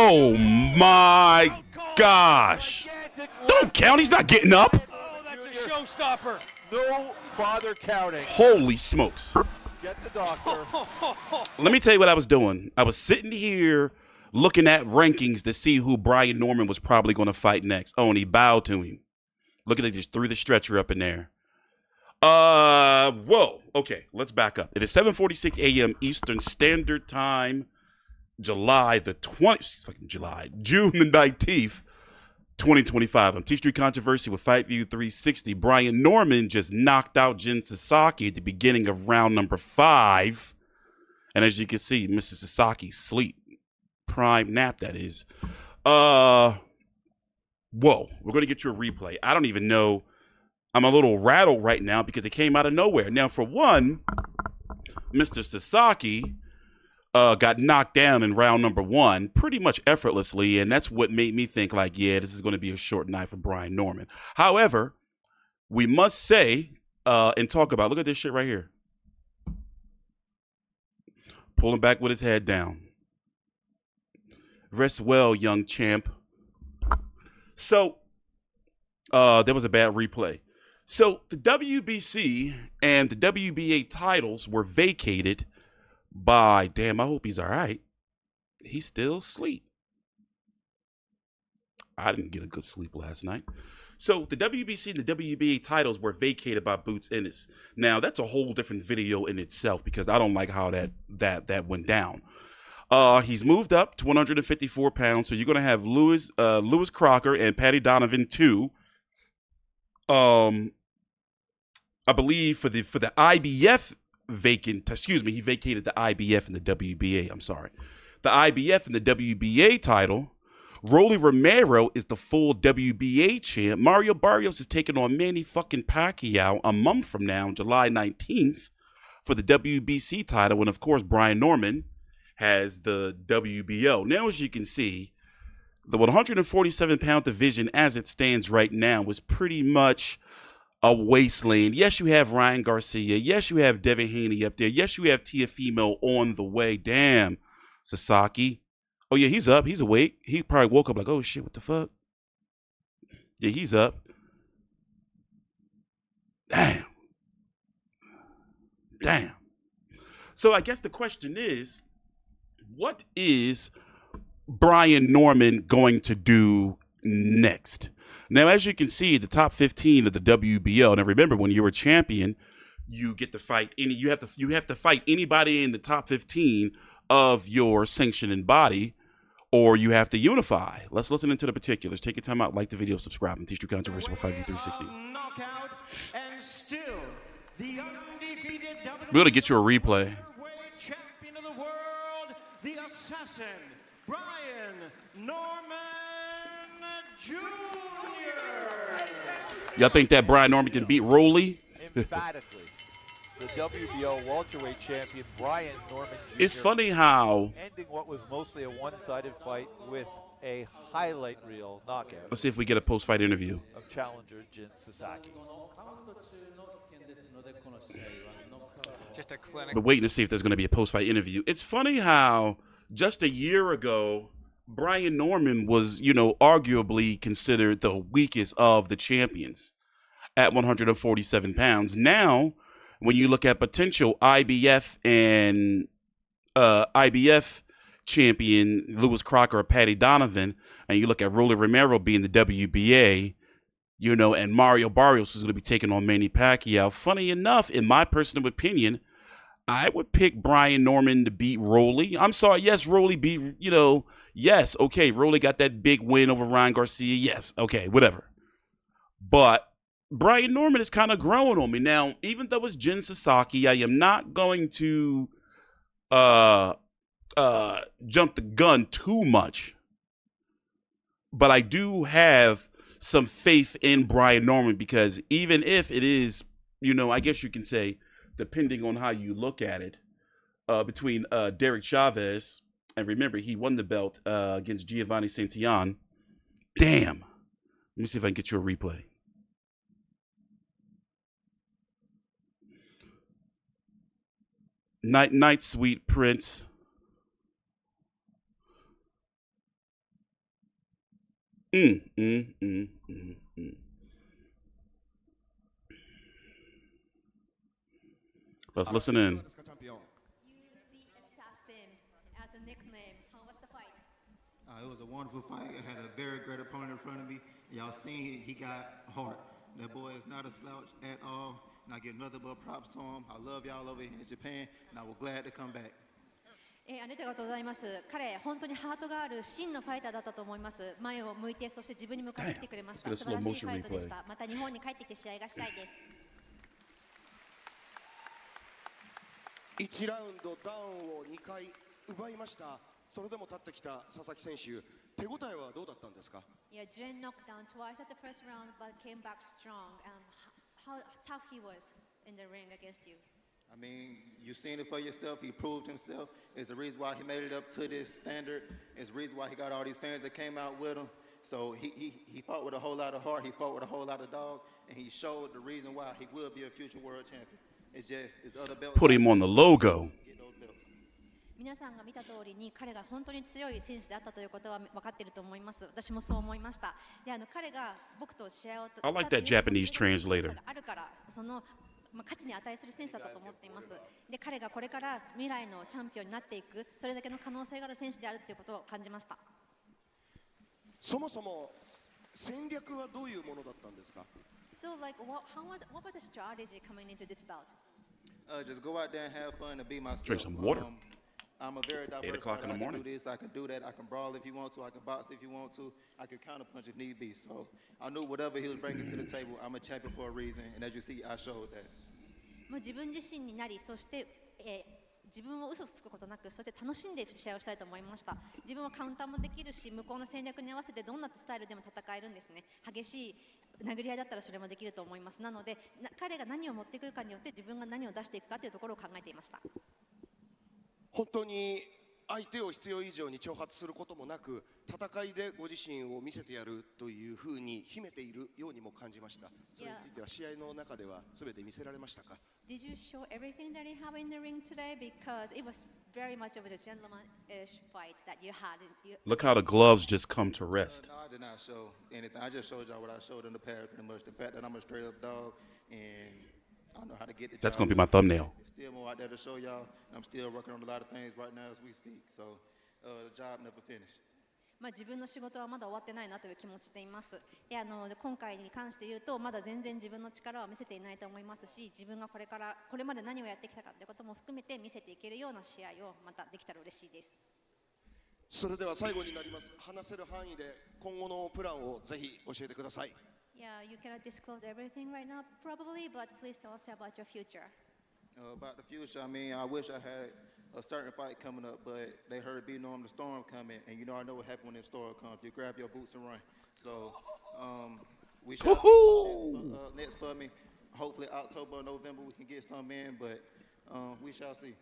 Oh my gosh. Don't count. He's not getting up. Oh, that's a showstopper. No bother counting. Holy smokes. Get the doctor. Let me tell you what I was doing. I was sitting here looking at rankings to see who Brian Norman was probably going to fight next. Oh, and he bowed to him. Look at it, just threw the stretcher up in there. Whoa. Okay, let's back up. It is 7:46 a.m. Eastern Standard Time, June the 19th, 2025. I'm TstreeT Controversy with Fight View 360. Brian Norman just knocked out Jin Sasaki at the beginning of round number 5. And as you can see, Mr. Sasaki sleep. Prime nap, that is. Whoa. We're going to get you a replay. I don't even know. I'm a little rattled right now because it came out of nowhere. Now, for one, Mr. Sasaki got knocked down in round number 1 pretty much effortlessly, and that's what made me think, like, yeah, this is going to be a short night for Brian Norman. However, we must say and talk about, look at this shit right here. Pulling back with his head down. Rest well, young champ. So, there was a bad replay. So, the WBC and the WBA titles were vacated by, damn, I hope he's all right. He's still asleep. I didn't get a good sleep last night. So the WBC and the WBA titles were vacated by Boots Ennis. Now that's a whole different video in itself because I don't like how that went down. He's moved up to 154 pounds, so you're gonna have Lewis Crocker and Patty Donovan too. I believe for the IBF he vacated the IBF and the WBA. I'm sorry. The IBF and the WBA title. Rolly Romero is the full WBA champ. Mario Barrios is taking on Manny fucking Pacquiao a month from now, July 19th, for the WBC title. And of course, Brian Norman has the WBO. Now, as you can see, the 147-pound division as it stands right now was pretty much a wasteland. Yes, you have Ryan Garcia. Yes, you have Devin Haney up there. Yes, you have Teofimo on the way. Damn, Sasaki. Oh, yeah, he's up. He's awake. He probably woke up like, oh, shit, what the fuck? Yeah, he's up. Damn. So I guess the question is, what is Brian Norman going to do next? Now, as you can see, the top 15 of the WBO. Now, remember, when you're a champion, you get to fight you have to fight anybody in the top 15 of your sanctioning body, or you have to unify. Let's listen into the particulars. Take your time out, like the video, subscribe, and TstreeT Controversy with Fight View 360. We're gonna get you a replay. Champion of the world, the assassin, Brian Norman Jr. Y'all think that Brian Norman can beat Rolly? Emphatically. The WBO welterweight champion Brian Norman Jr. It's funny how ending what was mostly a one-sided fight with a highlight reel knockout. Let's see if we get a post-fight interview of challenger Jin Sasaki. Just a clinic. But waiting to see if there's going to be a post-fight interview. It's funny how just a year ago, Brian Norman was, arguably considered the weakest of the champions at 147 pounds. Now, when you look at potential IBF and IBF champion Lewis Crocker or Patty Donovan, and you look at Rolly Romero being the WBA, and Mario Barrios is going to be taking on Manny Pacquiao. Funny enough, in my personal opinion, I would pick Brian Norman to beat Rolly. I'm sorry, yes, Rolly beat, yes, okay, Rolly got that big win over Ryan Garcia. Yes, okay, whatever. But Brian Norman is kind of growing on me. Now, even though it's Jin Sasaki, I am not going to jump the gun too much. But I do have some faith in Brian Norman because even if it is, I guess you can say, depending on how you look at it, between Derek Chavez, and remember, he won the belt against Giovanni Santillan. Damn. Let me see if I can get you a replay. Night, sweet prince. Mm, mm, mm, mm, mm. Let's listen in. You the assassin as a nickname. How was the fight? It was a wonderful fight. I had a very great opponent in front of me. Y'all seen he got heart. That boy is not a slouch at all. And I give nothing but props to him. I love y'all over here in Japan, and I was glad to come back. ありがとうございます。彼、本当にハートがある真のファイターだったと思います。前を向いて、そして自分に向かってきてくれました。 Damn. 素晴らしいファイトでした。また日本に帰ってきて試合がしたいです。1ラウンドダウンを2回奪いました。それでも立ってきた佐々木選手、手応えはどうだったんですか？ Yeah, Jin knocked down twice at the first round, but came back strong. How tough he was in the ring against you. I mean, you've seen it for yourself. He proved himself. It's the reason why he made it up to this standard. It's the reason why he got all these fans that came out with him. So he fought with a whole lot of heart. He fought with a whole lot of dog. And he showed the reason why he will be a future world champion. It's just, it's other belts. Put him on the logo. Get those belts. 皆さんが見た通りに彼が本当に強い選手であったということは分かっていると思います。私もそう思いました。で、彼が僕と試合を I like that Japanese translator. あるからその価値に値する選手だったと思っています。で、彼がこれから未来のチャンピオンになっていく、それだけの可能性がある選手であるということを感じました。そもそも戦略はどういうものだったんですか？ So, like, what was the strategy coming into this bout? Just go out there and have fun and be myself. Drink some water. I'm a very diverse 8 o'clock in the fighter. I morning. can do this, I can do that, I can brawl if you want to, I can box if you want to, I can counterpunch if need be. So I knew whatever he was bringing to the table, I'm a champion for a reason, and as you see, I showed that. もう自分自身になり、そして、自分を嘘つくことなく、そして楽しんで試合をしたいと思いました。自分はカウンターもできるし、向こうの戦略に合わせてどんなスタイルでも戦えるんですね。激しい殴り合いだったらそれもできると思います。なので、彼が何を持ってくるかによって自分が何を出していくかというところを考えていました。本当に相手を必要以上に挑発することもなく、戦いでご自身を見せてやるというふうに秘めているようにも感じました。それについては試合の中では全て見せられましたか？ Did you show everything that you have in the ring today? Because it was very much of a gentleman-ish fight that you had. Look how the gloves just come to rest. No, I did not show anything. I just showed y'all what I showed in the past, pretty much. The fact that I'm a straight up dog and I know how to get the That's job going to be my thumbnail. There's still more out there to show y'all. I'm still working on a lot of things right now as we speak. So the job never finished. 自分の仕事はまだ終わってないなという気持ちでいます。で、今回に関して言うと、まだ全然自分の力は見せていないと思いますし、自分がこれからこれまで何をやってきたかということも含めて見せていけるような試合をまたできたら嬉しいです。それでは最後になります。話せる範囲で今後のプランをぜひ教えてください。Yeah, you cannot disclose everything right now, probably, but please tell us about your future. About the future, I mean, I wish I had a certain fight coming up, but they heard B Norm the Storm coming, and you know I know what happened when the storm comes. You grab your boots and run. So we shall see next for me. Hopefully October or November we can get some in, but we shall see.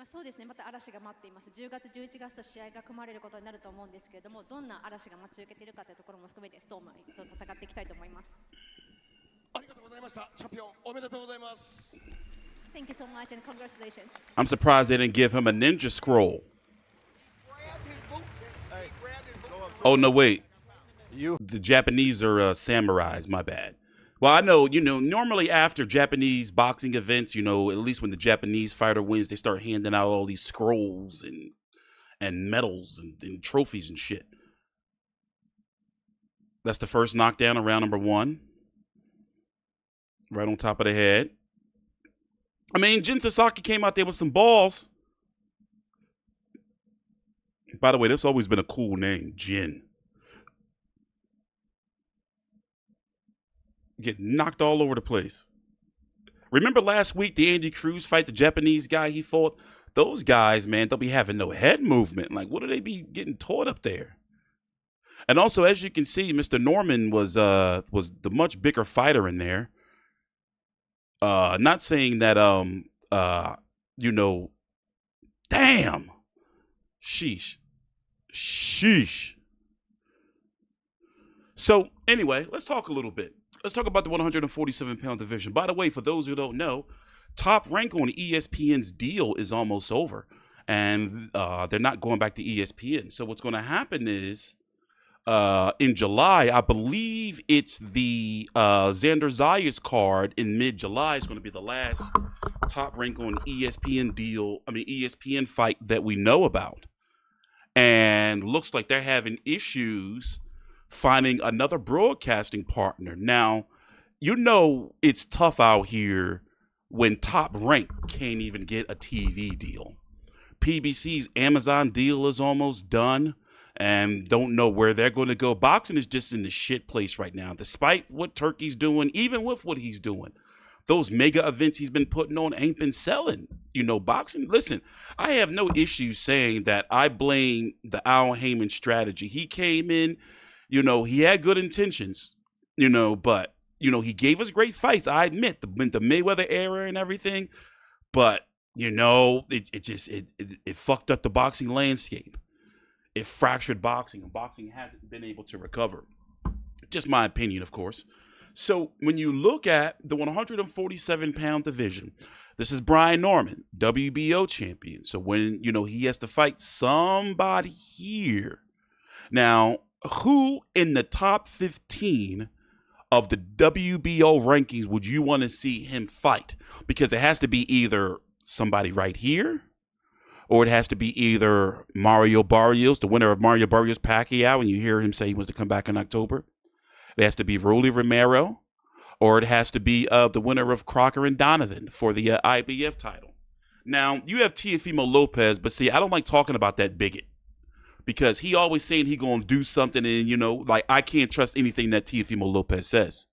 そうですね、また嵐が待っています。10月、11月と試合が組まれることになると思うんですけれども、どんな嵐が待ち受けているかというところも含めてストームと戦っていきたいと思います。ありがとうございました。チャンピオンおめでとうございます。Thank you so much and congratulations. I'm surprised they didn't give him a ninja scroll. Oh, no, wait. The Japanese are samurais, my bad. Well, I know, normally after Japanese boxing events, at least when the Japanese fighter wins, they start handing out all these scrolls and medals and trophies and shit. That's the first knockdown of round number 1. Right on top of the head. I mean, Jin Sasaki came out there with some balls. By the way, that's always been a cool name, Jin. Get knocked all over the place. Remember last week, the Andy Cruz fight, the Japanese guy he fought? Those guys, man, don't be having no head movement. Like, what do they be getting taught up there? And also, as you can see, Mr. Norman was the much bigger fighter in there. Not saying that, damn. Sheesh. So, anyway, let's talk a little bit. Let's talk about the 147-pound division. By the way, for those who don't know, Top Rank on ESPN's deal is almost over. And they're not going back to ESPN. So what's going to happen is in July. I believe it's the Xander Zayas card in mid-July is going to be the last Top Rank on ESPN ESPN fight that we know about. And looks like they're having issues finding another broadcasting partner. Now, it's tough out here when Top Rank can't even get a TV deal. PBC's Amazon deal is almost done and don't know where they're going to go. Boxing is just in the shit place right now, despite what Turkey's doing, even with what he's doing. Those mega events he's been putting on ain't been selling. Boxing, listen, I have no issue saying that I blame the Al Heyman strategy. He came in, he had good intentions, but, he gave us great fights. I admit, the Mayweather era and everything, but, it fucked up the boxing landscape. It fractured boxing, and boxing hasn't been able to recover. Just my opinion, of course. So when you look at the 147-pound division, this is Brian Norman, WBO champion. So when, he has to fight somebody here. Now, who in the top 15 of the WBO rankings would you want to see him fight? Because it has to be either somebody right here, or it has to be either Mario Barrios, the winner of Mario Barrios Pacquiao, and you hear him say he wants to come back in October. It has to be Rolly Romero, or it has to be the winner of Crocker and Donovan for the IBF title. Now, you have Teofimo Lopez, but see, I don't like talking about that bigot because he always saying he going to do something, and, I can't trust anything that Teofimo Lopez says.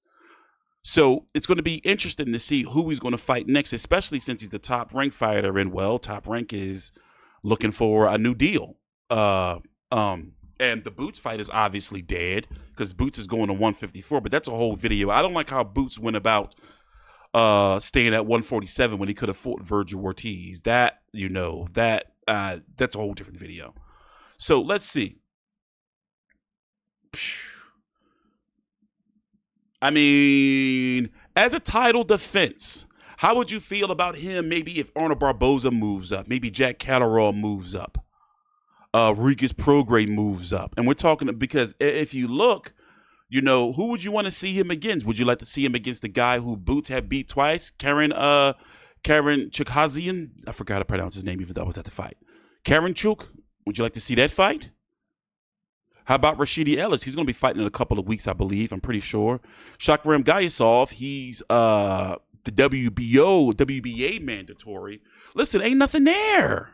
So it's going to be interesting to see who he's going to fight next, especially since he's the top rank fighter, and Top Rank is looking for a new deal. And the Boots fight is obviously dead because Boots is going to 154, but that's a whole video. I don't like how Boots went about staying at 147 when he could have fought Virgil Ortiz. That's a whole different video. So let's see. I mean, as a title defense, how would you feel about him maybe if Arnold Barboza moves up? Maybe Jack Catterall moves up. Regis Prograis moves up. And we're talking because if you look, who would you want to see him against? Would you like to see him against the guy who Boots had beat twice? Karen Chukhazian? I forgot to pronounce his name even though I was at the fight. Karen Chuk? Would you like to see that fight? How about Rashidi Ellis? He's going to be fighting in a couple of weeks, I believe. I'm pretty sure. Shakram Gayasov, he's the WBA mandatory. Listen, ain't nothing there.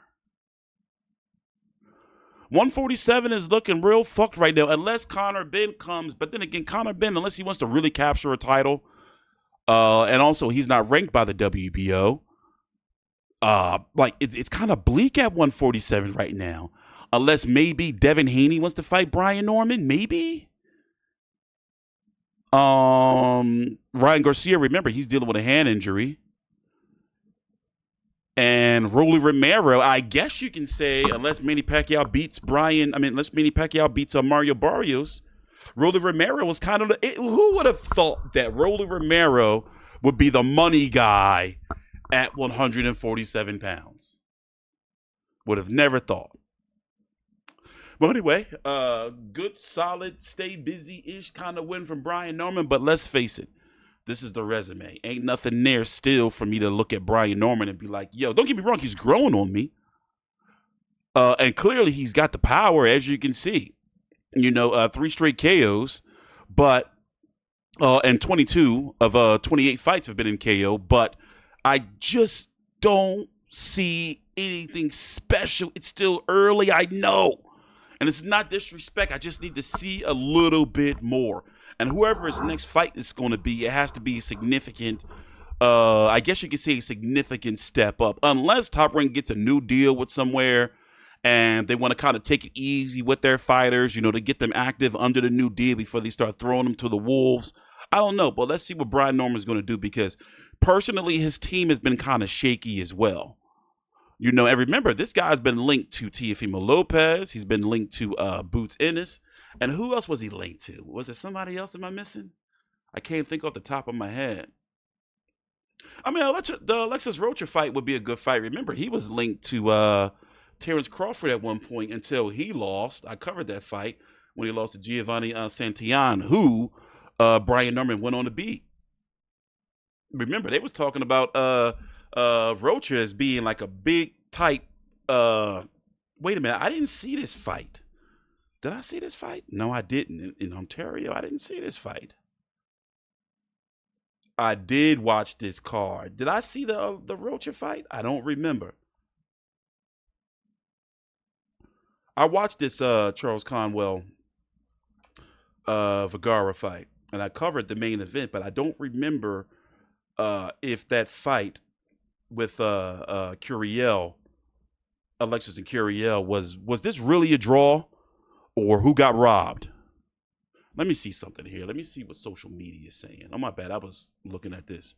147 is looking real fucked right now, unless Conor Benn comes. But then again, Conor Benn, unless he wants to really capture a title, and also he's not ranked by the WBO. It's kind of bleak at 147 right now. Unless maybe Devin Haney wants to fight Brian Norman, maybe. Ryan Garcia, remember, he's dealing with a hand injury. And Rolly Romero, I guess you can say, unless Manny Pacquiao beats Mario Barrios, Rolly Romero was kind of who would have thought that Rolly Romero would be the money guy at 147 pounds? Would have never thought. Well, anyway, good, solid, stay busy-ish kind of win from Brian Norman. But let's face it, this is the resume. Ain't nothing there still for me to look at Brian Norman and be like, yo, don't get me wrong, he's growing on me. And clearly he's got the power, as you can see. 3 straight KOs, but and 22 of 28 fights have been in KO, but I just don't see anything special. It's still early, I know. And it's not disrespect. I just need to see a little bit more. And whoever his next fight is going to be, it has to be significant. I guess you could say a significant step up. Unless Top Rank gets a new deal with somewhere and they want to kind of take it easy with their fighters, to get them active under the new deal before they start throwing them to the wolves. I don't know, but let's see what Brian Norman's going to do because personally, his team has been kind of shaky as well. And remember, this guy's been linked to Teofimo Lopez. He's been linked to Boots Ennis. And who else was he linked to? Was there somebody else am I missing? I can't think off the top of my head. I mean, the Alexis Rocha fight would be a good fight. Remember, he was linked to Terrence Crawford at one point until he lost. I covered that fight when he lost to Giovanni Santillan, who Brian Norman went on to beat. Remember, they was talking about Rocha as being like a big type. Wait a minute, I didn't see this fight. Did I see this fight? No, I didn't. In Ontario, I didn't see this fight. I did watch this card. Did I see the Rocha fight? I don't remember. I watched this Charles Conwell Vergara fight, and I covered the main event, but I don't remember if that fight with Curiel, Alexis and Curiel, was this really a draw, or who got robbed? Let me see something here. Let me see what social media is saying. Oh, my bad. I was looking at this.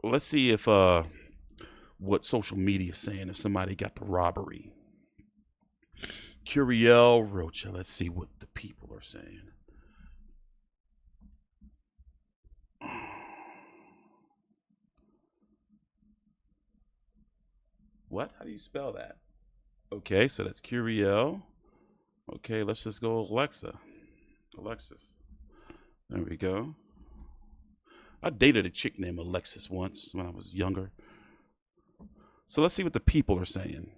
Let's see if what social media is saying, if somebody got the robbery. Curiel Rocha. Let's see what the people are saying. What? How do you spell that? Okay, so that's Curiel. Okay, let's just go Alexis. There we go. I dated a chick named Alexis once when I was younger. So let's see what the people are saying.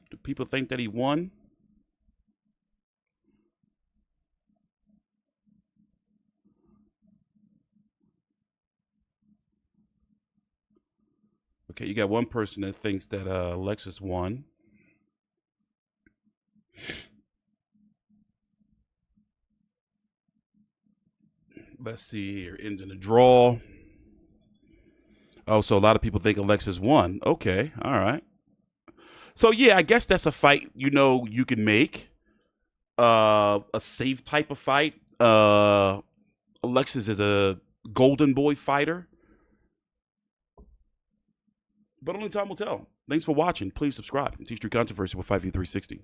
Do people think that he won? Okay, you got one person that thinks that Alexis won. Let's see here. Ends in a draw. Oh, so a lot of people think Alexis won. Okay, all right. So yeah, I guess that's a fight, you know, you can make. A safe type of fight. Alexis is a golden boy fighter. But only time will tell. Thanks for watching. Please subscribe. TstreeT Controversy with 5U360.